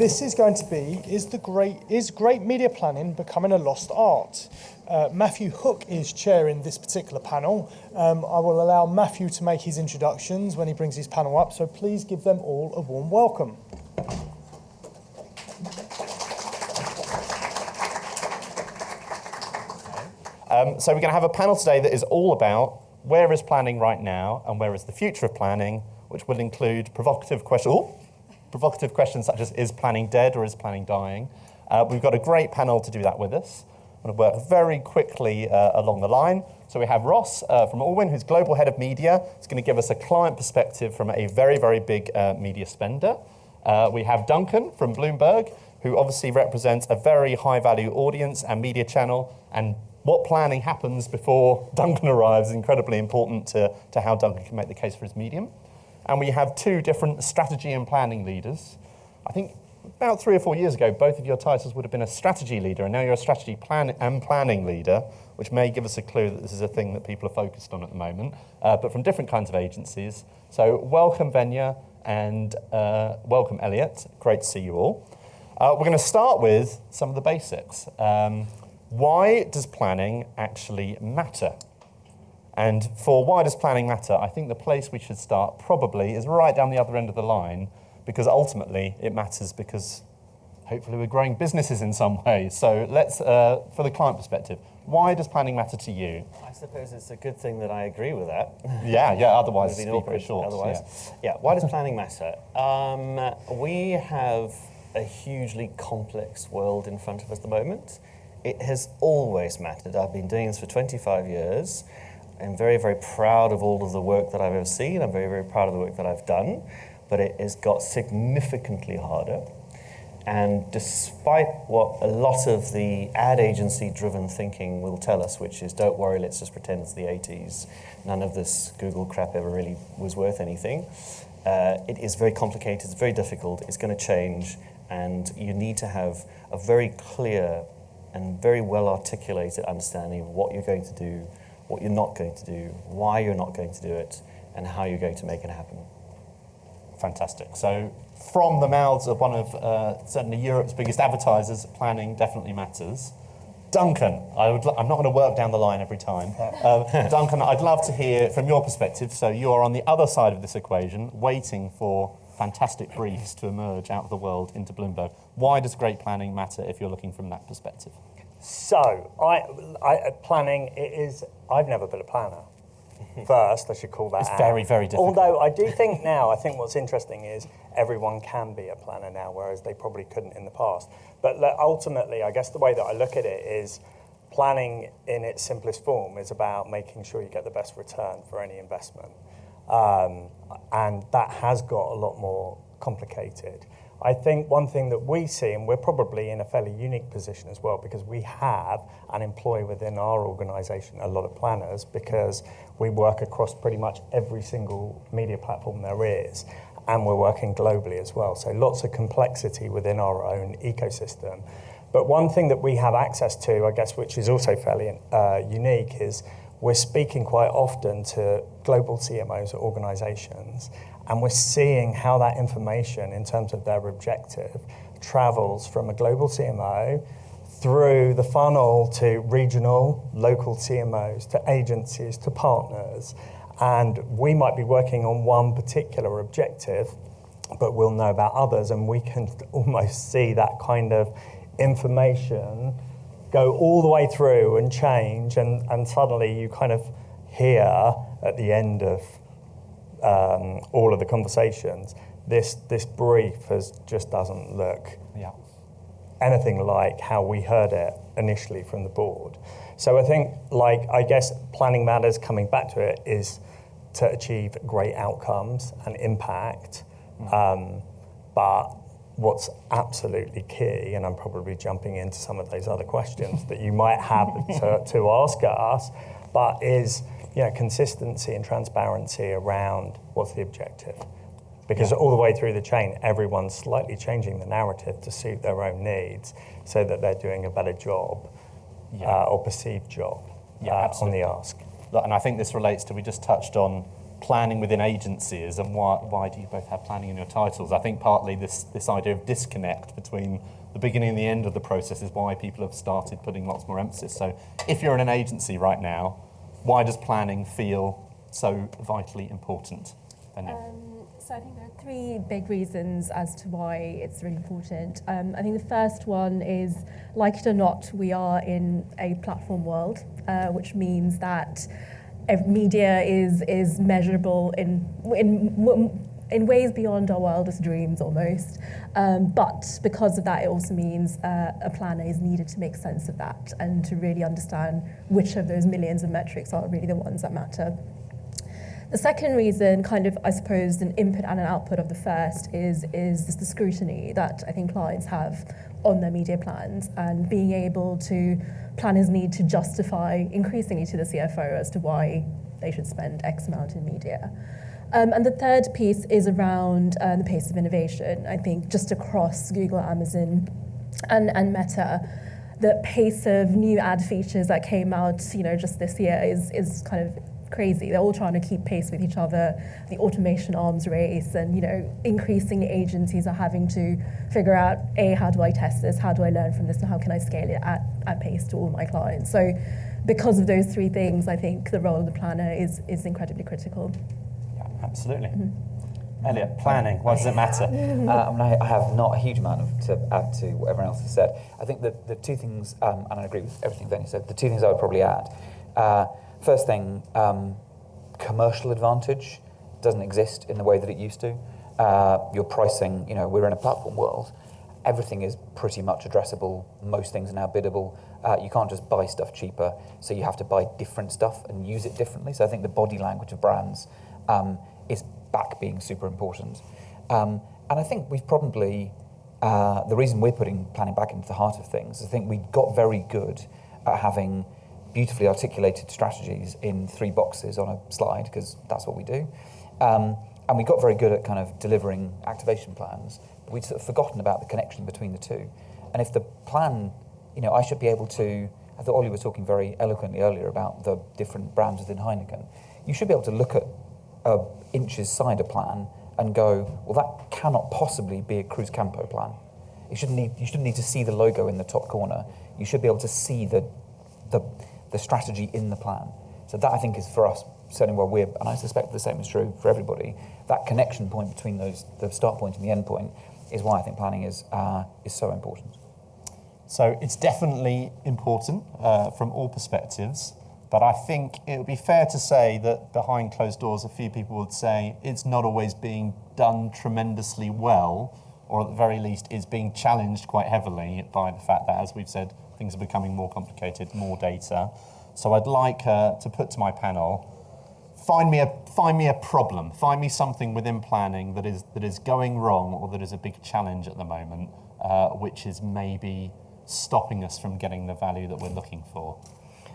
this is going to be, is great media planning becoming a lost art? Matthew Hook is chairing this particular panel. I will allow Matthew to make his introductions when he brings his panel up, so please give them all a warm welcome. So we're going to have a panel today that is all about where is planning right now and where is the future of planning, which will include provocative questions such as, is planning dead or is planning dying? We've got a great panel to do that with us. I'm going to work very quickly along the line. So we have Ross from Allwyn, who's Global Head of Media. He's going to give us a client perspective from a very, very big media spender. We have Duncan from Bloomberg, who obviously represents a very high-value audience and media channel, and what planning happens before Duncan arrives is incredibly important to how Duncan can make the case for his medium. And we have two different strategy and planning leaders. I think about 3 or 4 years ago, both of your titles would have been a strategy leader, and now you're a strategy and planning leader, which may give us a clue that this is a thing that people are focused on at the moment, but from different kinds of agencies. So welcome, Venya, and welcome, Elliott. Great to see you all. We're going to start with some of the basics. Why does planning actually matter? And for why does planning matter, I think the place we should start probably is right down the other end of the line, because ultimately it matters because hopefully we're growing businesses in some way. So let's, for the client perspective, why does planning matter to you? I suppose it's a good thing that I agree with that. Yeah, otherwise it's be very short. Otherwise. Yeah, why does planning matter? We have a hugely complex world in front of us at the moment. It has always mattered. I've been doing this for 25 years. I'm very, very proud of all of the work that I've ever seen. I'm very, very proud of the work that I've done. But it has got significantly harder. And despite what a lot of the ad agency-driven thinking will tell us, which is, don't worry, let's just pretend it's the 80s. None of this Google crap ever really was worth anything. It is very complicated. It's very difficult. It's going to change. And you need to have a very clear and very well articulated understanding of what you're going to do, what you're not going to do, why you're not going to do it, and how you're going to make it happen. Fantastic. So from the mouths of one of certainly Europe's biggest advertisers, planning definitely matters. Duncan, I'm not going to work down the line every time. Duncan, I'd love to hear from your perspective. So you are on the other side of this equation, waiting for fantastic briefs to emerge out of the world into Bloomberg. Why does great planning matter if you're looking from that perspective? So, planning is, I've never been a planner. First, I should call that It's out. very, very difficult. Although I do think now, I think what's interesting is everyone can be a planner now, whereas they probably couldn't in the past. But ultimately, I guess the way that I look at it is planning in its simplest form is about making sure you get the best return for any investment. And that has got a lot more complicated. I think one thing that we see, and we're probably in a fairly unique position as well, because we have and employ within our organisation a lot of planners, because we work across pretty much every single media platform there is, and we're working globally as well. So lots of complexity within our own ecosystem. But one thing that we have access to, I guess, which is also fairly unique, is we're speaking quite often to global CMOs or organisations, and we're seeing how that information, in terms of their objective, travels from a global CMO through the funnel to regional, local CMOs, to agencies, to partners. And we might be working on one particular objective, but we'll know about others, and we can almost see that kind of information go all the way through and change, and suddenly you kind of hear at the end of all of the conversations, this brief just doesn't look anything like how we heard it initially from the board. So I think, I guess planning matters, coming back to it, is to achieve great outcomes and impact. But what's absolutely key, and I'm probably jumping into some of those other questions that you might have to ask us, but is consistency and transparency around what's the objective. Because all the way through the chain, everyone's slightly changing the narrative to suit their own needs so that they're doing a better job or perceived job on the ask. And I think this relates to, we just touched on planning within agencies, and why do you both have planning in your titles? I think partly this idea of disconnect between the beginning and the end of the process is why people have started putting lots more emphasis. So if you're in an agency right now, why does planning feel so vitally important? Venya? So I think there are three big reasons as to why it's really important. I think the first one is, like it or not, we are in a platform world, which means that media is measurable in ways beyond our wildest dreams almost. But because of that, it also means a planner is needed to make sense of that and to really understand which of those millions of metrics are really the ones that matter. The second reason, kind of, I suppose, an input and an output of the first is the scrutiny that I think clients have on their media plans, and being able to, planners need to justify increasingly to the CFO as to why they should spend X amount in media. And the third piece is around the pace of innovation. I think just across Google, Amazon, and Meta, the pace of new ad features that came out, just this year is kind of crazy. They're all trying to keep pace with each other, the automation arms race, and increasing agencies are having to figure out, A, how do I test this, how do I learn from this, and how can I scale it at pace to all my clients. So because of those three things, I think the role of the planner is incredibly critical. Yeah, absolutely. Elliott, planning, why does it matter? I have not a huge amount to add to what everyone else has said. I think the two things, and I agree with everything Venya said, the two things I would probably add. First thing, commercial advantage doesn't exist in the way that it used to. Your pricing, we're in a platform world. Everything is pretty much addressable. Most things are now biddable. You can't just buy stuff cheaper, so you have to buy different stuff and use it differently. So I think the body language of brands is back being super important. And I think we've probably, the reason we're putting planning back into the heart of things, I think we got very good at having beautifully articulated strategies in 3 boxes on a slide, because that's what we do. And we got very good at kind of delivering activation plans, but we'd sort of forgotten about the connection between the two. And if the plan, I should be able to, I thought Ollie was talking very eloquently earlier about the different brands within Heineken. You should be able to look at a Inch's cider plan and go, well, that cannot possibly be a Cruz Campo plan. You shouldn't need to see the logo in the top corner. You should be able to see the strategy in the plan. So that, I think, is for us, certainly where we're, and I suspect the same is true for everybody, that connection point between those, the start point and the end point, is why I think planning is so important. So it's definitely important from all perspectives, but I think it would be fair to say that behind closed doors, a few people would say it's not always being done tremendously well, or at the very least is being challenged quite heavily by the fact that, as we've said, things are becoming more complicated, more data. So I'd like to put to my panel, find me a problem, find me something within planning that is going wrong, or that is a big challenge at the moment, which is maybe stopping us from getting the value that we're looking for.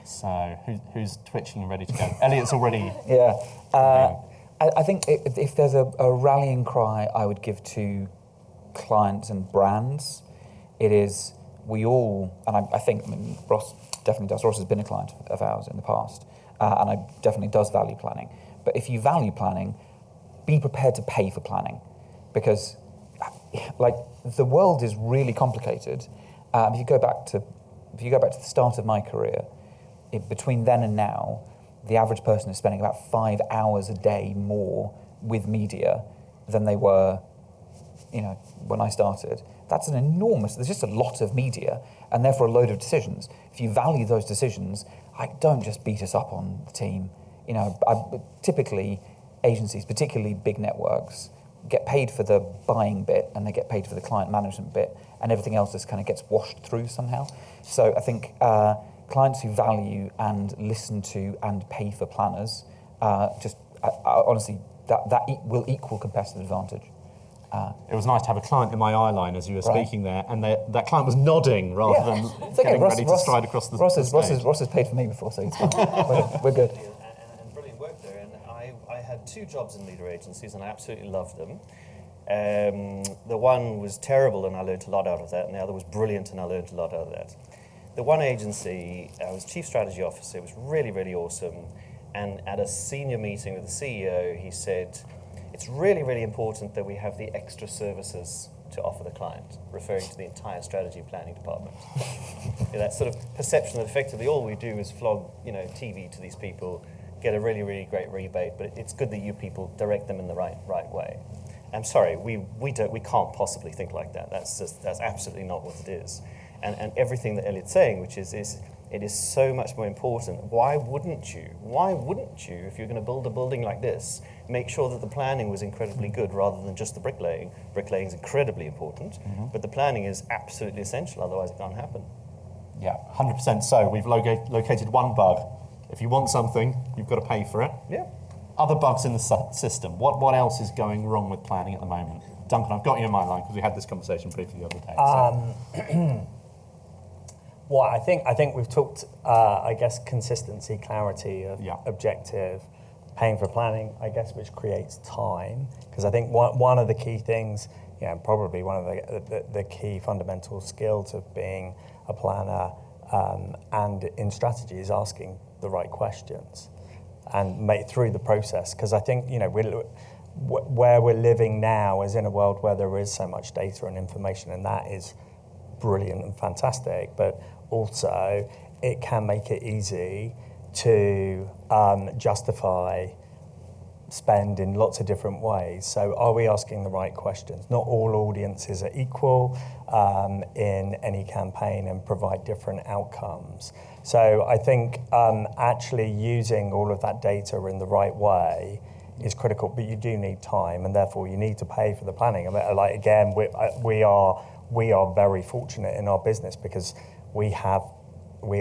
So who's twitching and ready to go? Elliott's already. Yeah, I think if there's a rallying cry I would give to clients and brands, it is, we all, and I think Ross definitely does. Ross has been a client of ours in the past, and I definitely does value planning. But if you value planning, be prepared to pay for planning, because the world is really complicated. If you go back to the start of my career, between then and now, the average person is spending about 5 hours a day more with media than they were, when I started. That's there's just a lot of media, and therefore a load of decisions. If you value those decisions, don't just beat us up on the team. Typically, agencies, particularly big networks, get paid for the buying bit, and they get paid for the client management bit, and everything else just kind of gets washed through somehow. So I think clients who value and listen to and pay for planners, honestly, that will equal competitive advantage. It was nice to have a client in my eye line as you were speaking there, and that client was nodding rather than getting ready to stride across the stage. Ross has paid for me before, so it's fine. We're good. And brilliant work there. And I had 2 jobs in leader agencies, and I absolutely loved them. The one was terrible, and I learned a lot out of that, and the other was brilliant, and I learned a lot out of that. The one agency, I was chief strategy officer. It was really, really awesome. And at a senior meeting with the CEO, he said, it's really, really important that we have the extra services to offer the client, referring to the entire strategy planning department. That sort of perception that effectively all we do is flog, TV to these people, get a really, really great rebate, but it's good that you people direct them in the right way. I'm sorry, we can't possibly think like that. That's absolutely not what it is. And everything that Elliott's saying, which is it is so much more important. Why wouldn't you, if you're going to build a building like this, make sure that the planning was incredibly good rather than just the bricklaying? Bricklaying is incredibly important, but the planning is absolutely essential, otherwise it can't happen. Yeah, 100%. So we've located one bug. If you want something, you've got to pay for it. Yeah. Other bugs in the system. What else is going wrong with planning at the moment? Duncan, I've got you in my line because we had this conversation briefly the other day. So. Well, I think we've talked, consistency, clarity of objective, paying for planning, which creates time. Because I think one of the key things, probably one of the key fundamental skills of being a planner and in strategy is asking the right questions and through the process. Because I think, where we're living now is in a world where there is so much data and information, and that is brilliant and fantastic, but also it can make it easy to justify spend in lots of different ways. So are we asking the right questions? Not all audiences are equal in any campaign and provide different outcomes. So I think actually using all of that data in the right way is critical, but you do need time, and therefore you need to pay for the planning. We are very fortunate in our business because we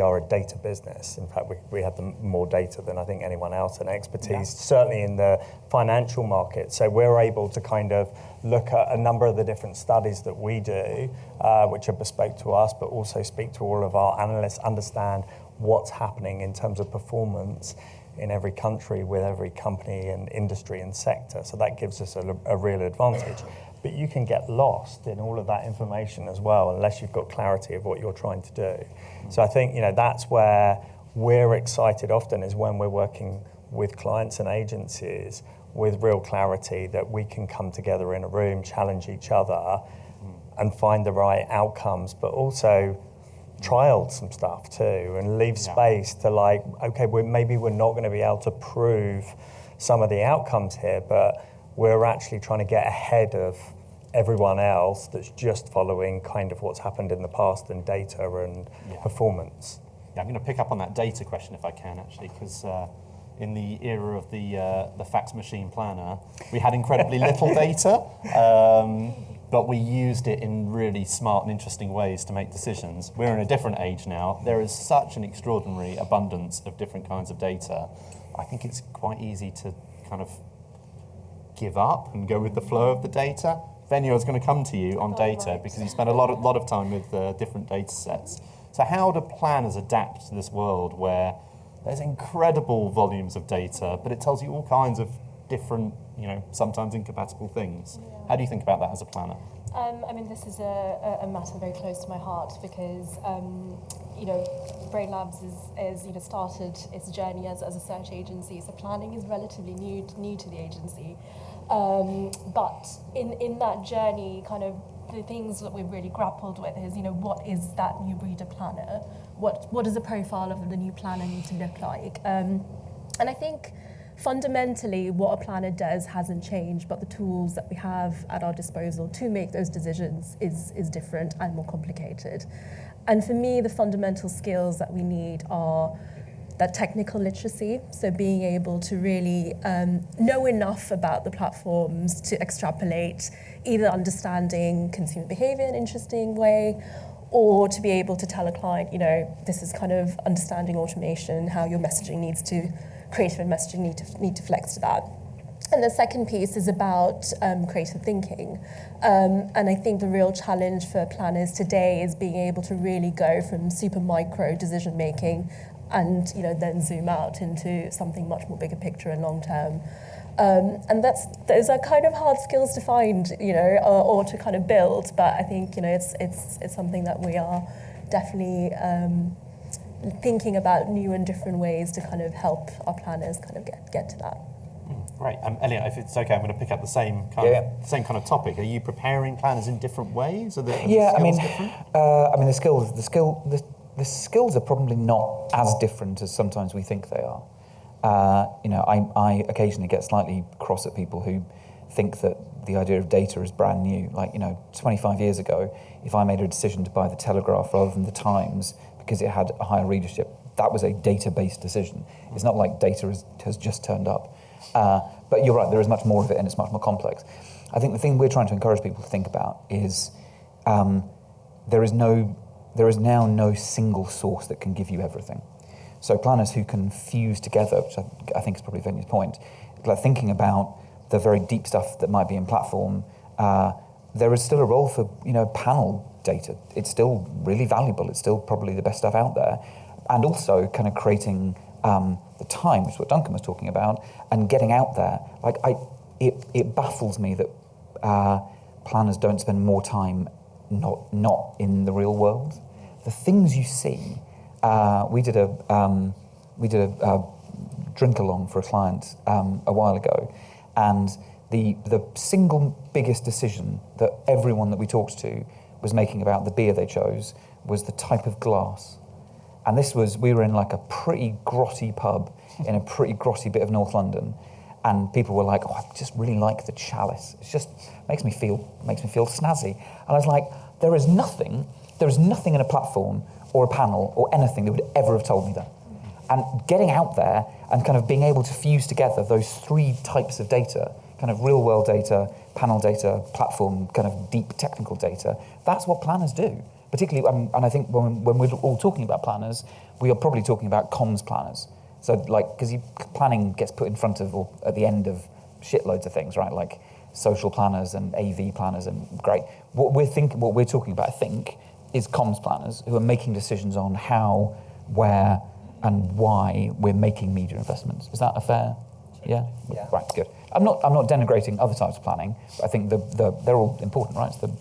are a data business. In fact, we have more data than I think anyone else, and expertise, certainly in the financial market. So we're able to kind of look at a number of the different studies that we do, which are bespoke to us, but also speak to all of our analysts, understand what's happening in terms of performance in every country with every company and industry and sector. So that gives us a real advantage. But you can get lost in all of that information as well unless you've got clarity of what you're trying to do. So I think that's where we're excited often, is when we're working with clients and agencies with real clarity that we can come together in a room, challenge each other and find the right outcomes, but also trial some stuff too and leave space to maybe we're not going to be able to prove some of the outcomes here, but we're actually trying to get ahead of everyone else that's just following kind of what's happened in the past and data and performance. Yeah, I'm going to pick up on that data question if I can, actually, because in the era of the fax machine planner, we had incredibly little data, but we used it in really smart and interesting ways to make decisions. We're in a different age now. There is such an extraordinary abundance of different kinds of data. I think it's quite easy to kind of give up and go with the flow of the data. Venya, I was going to come to you on data because you spend a lot of time with different data sets. So how do planners adapt to this world where there's incredible volumes of data, but it tells you all kinds of different, sometimes incompatible things? How do you think about that as a planner? This is a matter very close to my heart because, Brainlabs is started its journey as a search agency, so planning is relatively new to the agency. But in that journey, kind of the things that we've really grappled with is, what is that new breeder planner? What does the profile of the new planner need to look like? And I think fundamentally what a planner does hasn't changed, but the tools that we have at our disposal to make those decisions is different and more complicated. And for me, the fundamental skills that we need are that technical literacy, so being able to really know enough about the platforms to extrapolate, either understanding consumer behavior in an interesting way, or to be able to tell a client, this is kind of understanding automation, how your messaging needs to, creative messaging need to flex to that. And the second piece is about creative thinking. And I think the real challenge for planners today is being able to really go from super micro decision making and then zoom out into something much more bigger picture and long term. And those are kind of hard skills to find, or to kind of build. But I think it's something that we are definitely thinking about new and different ways to kind of help our planners kind of get to that. Great. Elliott, if it's okay, I'm going to pick up the same kind of topic. Are you preparing planners in different ways? Are the skills different? The skills are probably not as different as sometimes we think they are. I occasionally get slightly cross at people who think that the idea of data is brand new. 25 years ago, if I made a decision to buy the Telegraph rather than the Times because it had a higher readership, that was a data-based decision. It's not like data has just turned up. But you're right, there is much more of it and it's much more complex. I think the thing we're trying to encourage people to think about is there is now no single source that can give you everything. So planners who can fuse together, which I think is probably Venya's point, like thinking about the very deep stuff that might be in platform, there is still a role for panel data. It's still really valuable. It's still probably the best stuff out there. And also kind of creating the time, which is what Duncan was talking about, and getting out there. It baffles me that planners don't spend more time not in the real world. The things you see. We did a drink along for a client a while ago, and the single biggest decision that everyone that we talked to was making about the beer they chose was the type of glass. And we were in like a pretty grotty pub in a pretty grotty bit of North London, and people were like, "Oh, I just really like the chalice. It just makes me feel snazzy." And I was like, there is nothing in a platform or a panel or anything that would ever have told me that. And getting out there and kind of being able to fuse together those three types of data, kind of real world data, panel data, platform, kind of deep technical data, that's what planners do. Particularly, and I think when we're all talking about planners, we are probably talking about comms planners. So because planning gets put in front of or at the end of shitloads of things, right? Like social planners and AV planners and great. What we're talking about, I think, is comms planners who are making decisions on how, where, and why we're making media investments. Is that a fair? Yeah. Right. Good. I'm not denigrating other types of planning, but I think they're all important, right? So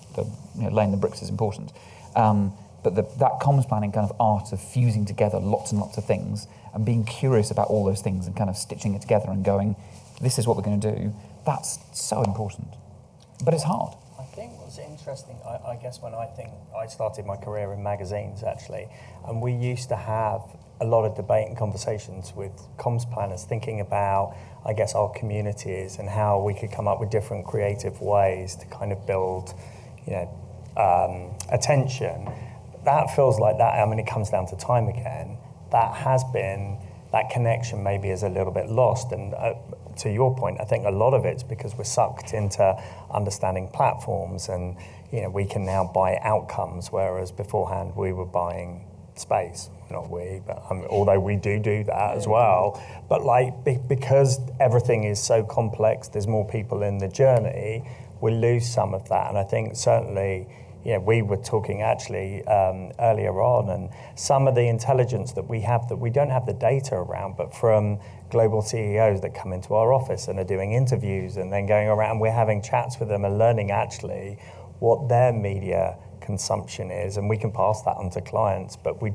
laying the bricks is important. But that comms planning kind of art of fusing together lots and lots of things and being curious about all those things and kind of stitching it together and going, this is what we're going to do. That's so important, but it's hard. I think what's interesting, I guess when I started my career in magazines actually, and we used to have a lot of debate and conversations with comms planners thinking about, I guess, our communities and how we could come up with different creative ways to kind of build, attention. That feels like that, it comes down to time again. That connection maybe is a little bit lost. And to your point, I think a lot of it's because we're sucked into understanding platforms and, we can now buy outcomes, whereas beforehand we were buying space. Not we, but although we do that as well. But because everything is so complex, there's more people in the journey, we lose some of that. And I think certainly, we were talking actually earlier on, and some of the intelligence that we have that we don't have the data around, but from global CEOs that come into our office and are doing interviews and then going around, we're having chats with them and learning actually what their media consumption is, and we can pass that on to clients, but we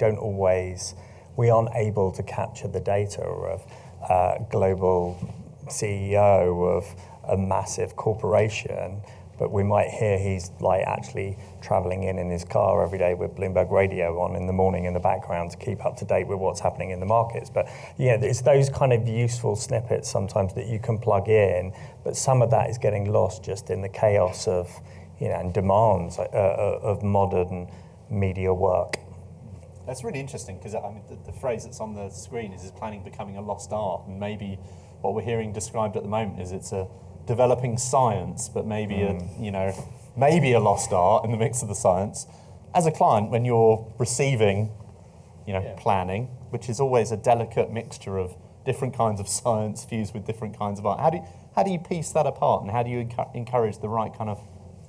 aren't able to capture the data of a global CEO of a massive corporation. But we might hear he's actually traveling in his car every day with Bloomberg radio on in the morning in the background to keep up to date with what's happening in the markets. But it's those kind of useful snippets sometimes that you can plug in, but some of that is getting lost just in the chaos of, and demands of modern media work. That's really interesting because the phrase that's on the screen is planning becoming a lost art, and maybe what we're hearing described at the moment is it's a developing science, but maybe a lost art in the mix of the science. As a client, when you're receiving, planning, which is always a delicate mixture of different kinds of science fused with different kinds of art, how do you piece that apart, and how do you encourage the right kind of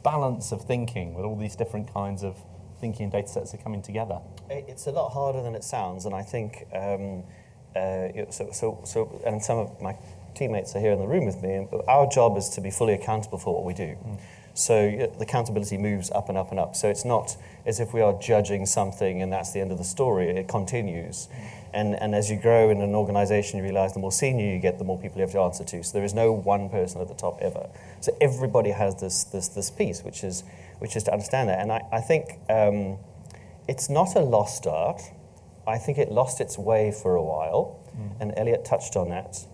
balance of thinking with all these different kinds of thinking and data sets that are coming together? It's a lot harder than it sounds, and I think and some of my teammates are here in the room with me, and our job is to be fully accountable for what we do. So the accountability moves up and up and up. So it's not as if we are judging something and that's the end of the story. It continues. And as you grow in an organization, you realize the more senior you get, the more people you have to answer to. So there is no one person at the top ever. So everybody has this piece, which is to understand that. And I think it's not a lost art. I think it lost its way for a while, and Elliott touched on that.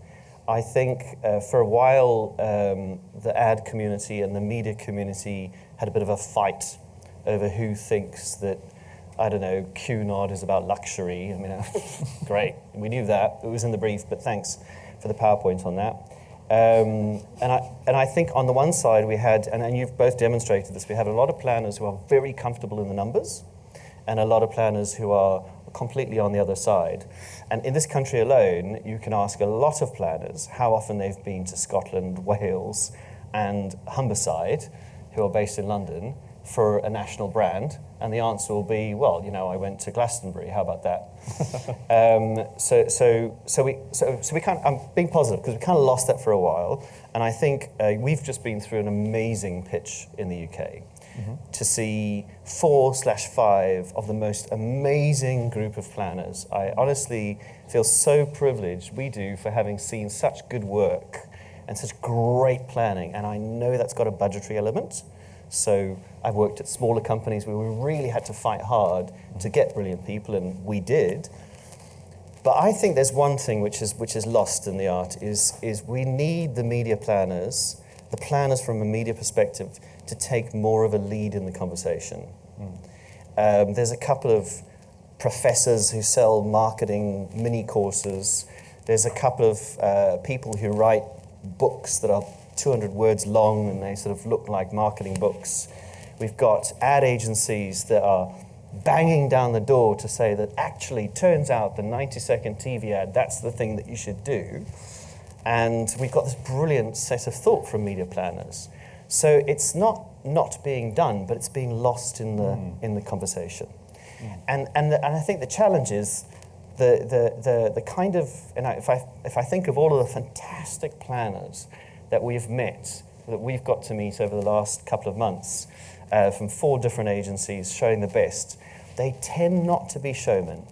I think for a while, the ad community and the media community had a bit of a fight over who thinks that, I don't know, Cunard is about luxury. I mean, great, we knew that. It was in the brief, but thanks for the PowerPoint on that. And I think on the one side we had, and you've both demonstrated this, we had a lot of planners who are very comfortable in the numbers, and a lot of planners who are completely on the other side. And in this country alone, you can ask a lot of planners how often they've been to Scotland, Wales, and Humberside, who are based in London, for a national brand, and the answer will be, well, you know, I went to Glastonbury. How about that? So we kind of, I'm being positive because we kind of lost that for a while, and I think we've just been through an amazing pitch in the UK. To see 4/5 of the most amazing group of planners. I honestly feel so privileged, we do, for having seen such good work and such great planning, and I know that's got a budgetary element. So I've worked at smaller companies where we really had to fight hard to get brilliant people, and we did. But I think there's one thing which is lost in the art is we need the media planners, the planners from a media perspective, to take more of a lead in the conversation. There's a couple of professors who sell marketing mini courses. There's a couple of people who write books that are 200 words long and they sort of look like marketing books. We've got ad agencies that are banging down the door to say that actually turns out the 90-second TV ad, that's the thing that you should do. And we've got this brilliant set of thought from media planners. So it's not being done, but it's being lost in the conversation. And I think the challenge is the kind of, and if I think of all of the fantastic planners that we've met, that we've got to meet over the last couple of months, from 4 different agencies showing the best, they tend not to be showmen.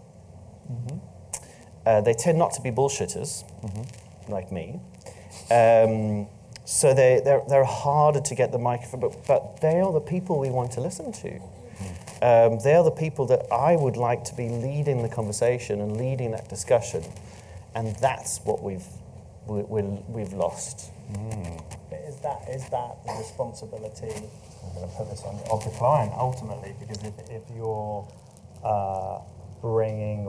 They tend not to be bullshitters, like me. So they're harder to get the microphone, but they are the people we want to listen to. They are the people that I would like to be leading the conversation and leading that discussion, and that's what we've lost. But is that the responsibility? I'm going to put this on of the client ultimately, because if you're bringing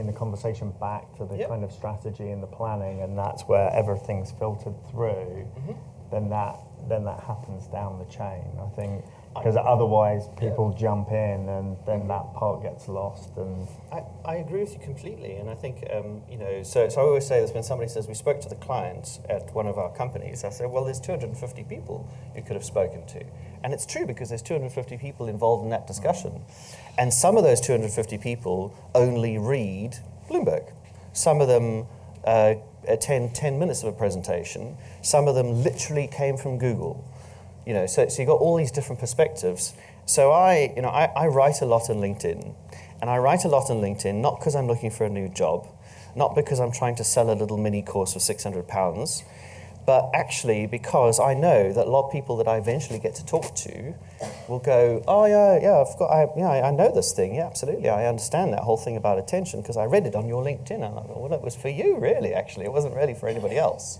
the conversation back to the kind of strategy and the planning, and that's where everything's filtered through, then that happens down the chain, I think, because otherwise people jump in and then that part gets lost. And I agree with you completely, and I think so I always say this when somebody says we spoke to the client at one of our companies. I say, well, there's 250 people you could have spoken to, and it's true because there's 250 people involved in that discussion, and some of those 250 people only read Bloomberg. Some of them attend 10 minutes of a presentation. Some of them literally came from Google. So you've got all these different perspectives. So I write a lot on LinkedIn, and I write a lot on LinkedIn not because I'm looking for a new job, not because I'm trying to sell a little mini course for £600, but actually because I know that a lot of people that I eventually get to talk to will go, oh I know this thing, yeah, absolutely, I understand that whole thing about attention because I read it on your LinkedIn. And I'm like, well, it was for you, really. Actually, it wasn't really for anybody else.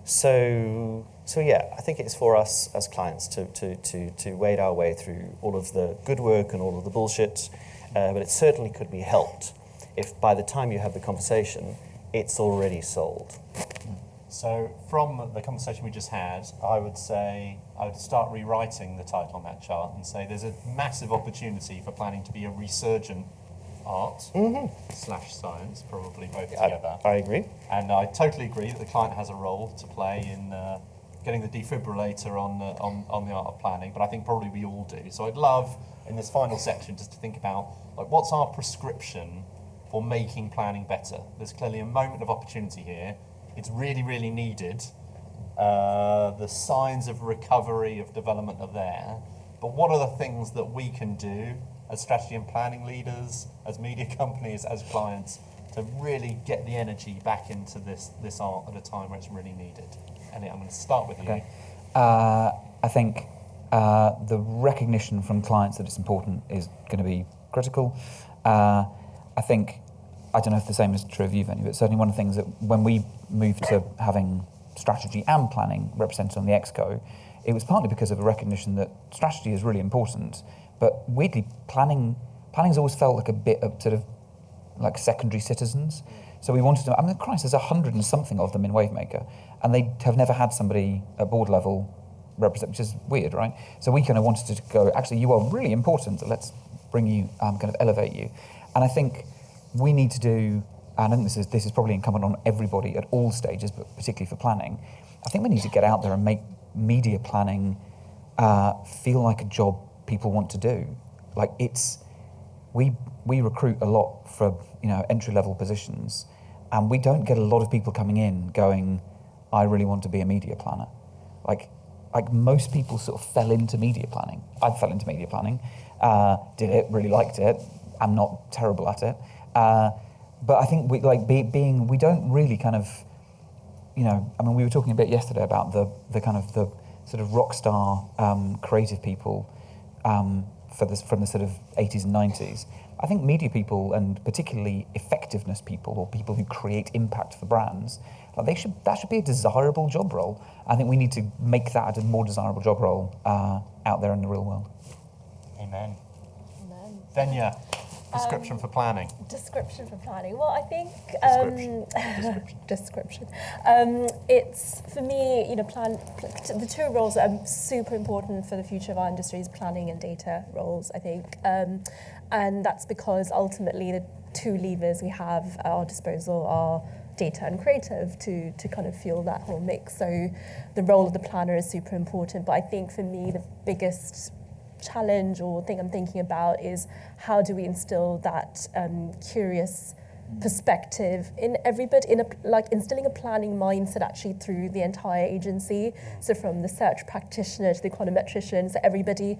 So yeah, I think it's for us as clients to wade our way through all of the good work and all of the bullshit, but it certainly could be helped if by the time you have the conversation, it's already sold. So from the conversation we just had, I would say I would start rewriting the title on that chart and say there's a massive opportunity for planning to be a resurgent art / science, probably both together. I agree. And I totally agree that the client has a role to play in getting the defibrillator on the art of planning, but I think probably we all do. So I'd love, in this final section, just to think about what's our prescription for making planning better. There's clearly a moment of opportunity here. It's really, really needed. the signs of recovery of development are there, but what are the things that we can do as strategy and planning leaders, as media companies, as clients, to really get the energy back into this art at a time where it's really needed? Elliott, I'm going to start with you. Okay. I think the recognition from clients that it's important is going to be critical. I think, I don't know if the same is true of you, Venya, but certainly one of the things that when we moved to having strategy and planning represented on the Exco, it was partly because of a recognition that strategy is really important, but weirdly, planning's always felt like a bit of sort of like secondary citizens. So we wanted to, I mean, Christ, there's 100 and something of them in Wavemaker, and they have never had somebody at board level represent, which is weird, right? So we kind of wanted to go, actually, you are really important, let's bring you, kind of elevate you. And I think we need to do, and I think this is probably incumbent on everybody at all stages, but particularly for planning, I think we need to get out there and make media planning feel like a job people want to do. Like we recruit a lot for entry-level positions, and we don't get a lot of people coming in going, I really want to be a media planner. Like most people sort of fell into media planning. I fell into media planning, did it, really liked it. I'm not terrible at it. But I think we don't really kind of, I mean, we were talking a bit yesterday about the kind of the sort of rock star creative people from the sort of 80s and 90s. I think media people, and particularly effectiveness people, or people who create impact for brands, that should be a desirable job role. I think we need to make that a more desirable job role out there in the real world. Amen. Venya, description for planning. Description for planning. Well, I think description. It's for me, the two roles that are super important for the future of our industry is planning and data roles, I think, and that's because ultimately the two levers we have at our disposal are data and creative to kind of fuel that whole mix. So the role of the planner is super important, but I think for me the biggest challenge or thing I'm thinking about is how do we instill that curious perspective in everybody, instilling a planning mindset actually through the entire agency. So from the search practitioner to the econometrician, so everybody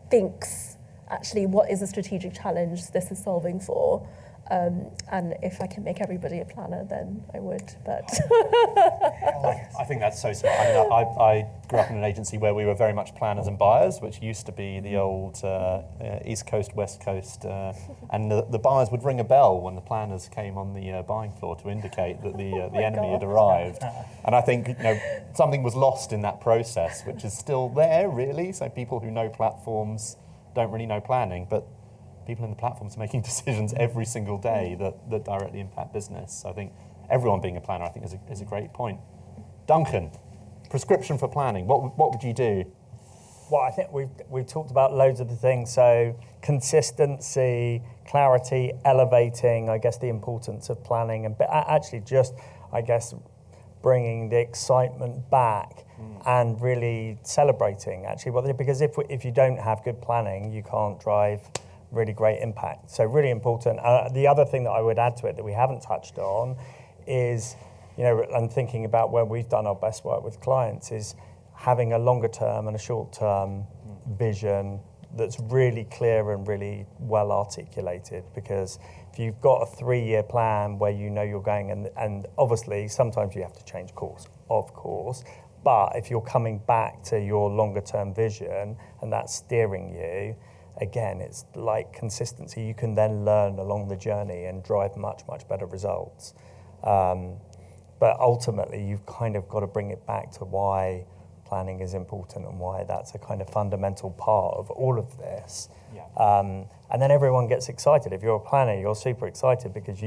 thinks actually what is the strategic challenge this is solving for. And if I can make everybody a planner, then I would. But I think that's so smart. I mean, I grew up in an agency where we were very much planners and buyers, which used to be the old East Coast, West Coast, and the buyers would ring a bell when the planners came on the buying floor to indicate that the enemy had arrived. And I think something was lost in that process, which is still there, really. So people who know platforms don't really know planning, but people in the platforms are making decisions every single day that directly impact business. So I think everyone being a planner, I think, is a great point. Duncan, prescription for planning. What would you do? Well, I think we've talked about loads of the things. So consistency, clarity, elevating, I guess, the importance of planning, and actually just, I guess, bringing the excitement back and really celebrating, actually. Because if you don't have good planning, you can't drive really great impact. So really important. The other thing that I would add to it that we haven't touched on is, and thinking about where we've done our best work with clients, is having a longer term and a short term vision that's really clear and really well articulated. Because if you've got a 3-year plan where you're going, and obviously sometimes you have to change course, of course, but if you're coming back to your longer term vision and that's steering you, again, it's like consistency. You can then learn along the journey and drive much, much better results. But ultimately, you've kind of got to bring it back to why planning is important and why that's a kind of fundamental part of all of this. Yeah. And then everyone gets excited. If you're a planner, you're super excited because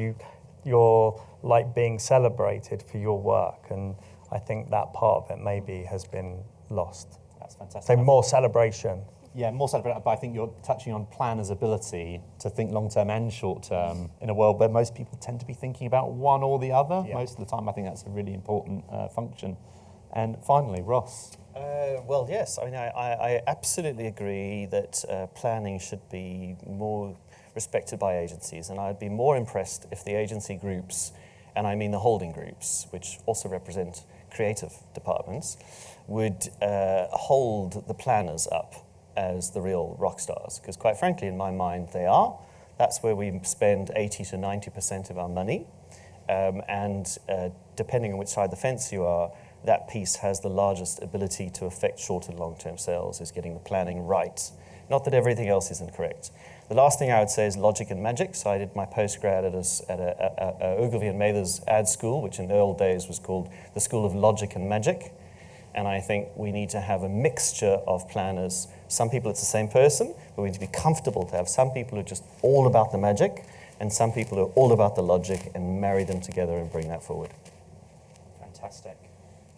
you're like being celebrated for your work. And I think that part of it maybe has been lost. That's fantastic. So more celebration. Yeah, more celebration, but I think you're touching on planners' ability to think long-term and short-term in a world where most people tend to be thinking about one or the other. Yeah. Most of the time, I think that's a really important function. And finally, Ross. Well, yes, I mean, I absolutely agree that planning should be more respected by agencies, and I'd be more impressed if the agency groups, and I mean the holding groups, which also represent creative departments, would hold the planners up as the real rock stars. Because quite frankly, in my mind, they are. That's where we spend 80 to 90% of our money. And depending on which side of the fence you are, that piece has the largest ability to affect short and long-term sales, is getting the planning right. Not that everything else isn't correct. The last thing I would say is logic and magic. So I did my postgrad at Ogilvy and Mather's ad school, which in the old days was called the School of Logic and Magic. And I think we need to have a mixture of planners. Some people it's the same person, but we need to be comfortable to have some people who are just all about the magic and some people who are all about the logic, and marry them together and bring that forward. Fantastic.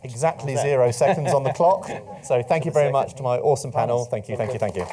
Exactly 0 seconds on the clock. So thank you very much to my awesome panel. Thank you, thank you, thank you.